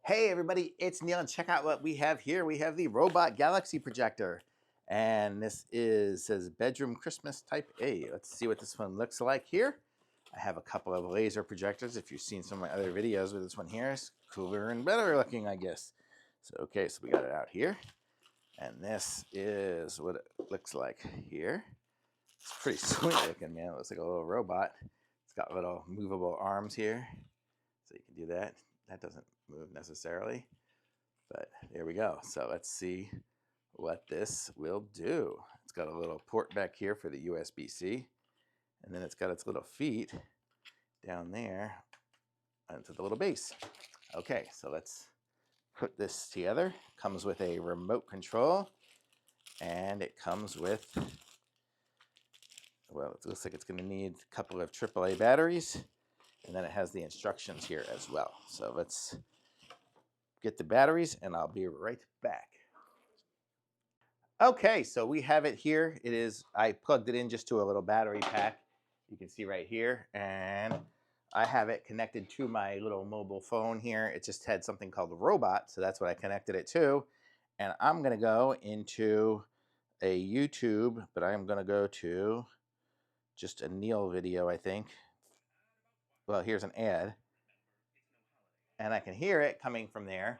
Hey everybody, it's Neil, and check out what we have here. We have the Robot Galaxy Projector. And this says Bedroom Christmas Type A. Let's see what this one looks like here. I have a couple of laser projectors. If you've seen some of my other videos with this one here, it's cooler and better looking, I guess. So so we got it out here. And this is what it looks like here. It's pretty sweet looking, man. It looks like a little robot. It's got little movable arms here. So you can do that. That doesn't move necessarily, but there we go. So let's see what this will do. It's got a little port back here for the USB-C, and then it's got its little feet down there onto the little base. Okay, so let's put this together. Comes with a remote control, and it comes with, well, it looks like it's going to need a couple of AAA batteries, and then it has the instructions here as well. So let's get the batteries and I'll be right back. Okay, so we have it here. I plugged it in just to a little battery pack. You can see right here, and I have it connected to my little mobile phone here. It just had something called the robot, so that's what I connected it to. And I'm gonna go into a YouTube, but I'm gonna go to just a Neil video, I think. Well, here's an ad, and I can hear it coming from there.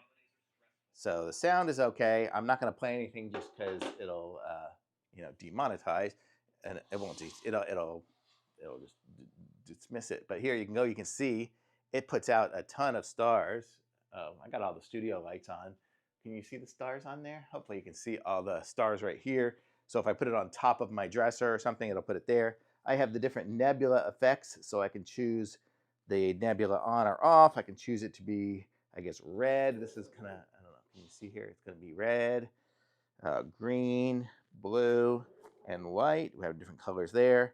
So the sound is okay. I'm not going to play anything just because it'll, demonetize, and it won't. It'll just dismiss it. But here you can go. You can see it puts out a ton of stars. I got all the studio lights on. Can you see the stars on there? Hopefully you can see all the stars right here. So if I put it on top of my dresser or something, it'll put it there. I have the different nebula effects, so I can choose the nebula on or off. I can choose it to be, I guess, red. This is kind of, I don't know, can you see here? It's going to be red, green, blue, and white. We have different colors there.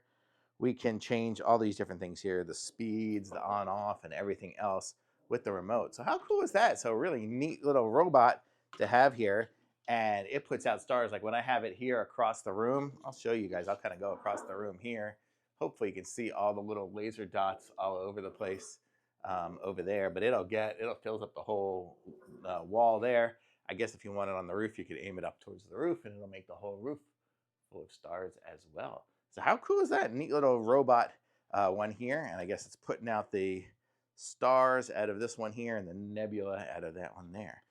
We can change all these different things here, the speeds, the on, off, and everything else with the remote. So how cool is that? So a really neat little robot to have here. And it puts out stars. Like when I have it here across the room, I'll show you guys. I'll kind of go across the room here. Hopefully you can see all the little laser dots all over the place over there. But it'll fills up the whole wall there. I guess if you want it on the roof, you could aim it up towards the roof, and it'll make the whole roof full of stars as well. So how cool is that? Neat little robot one here. And I guess it's putting out the stars out of this one here and the nebula out of that one there.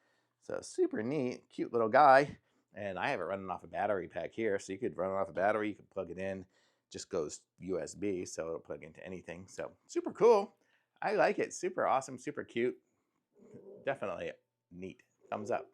So super neat, cute little guy. And I have it running off a battery pack here. So you could run it off a battery, you could plug it in. Just goes USB, so it'll plug into anything. So super cool. I like it. Super awesome, super cute. Definitely neat. Thumbs up.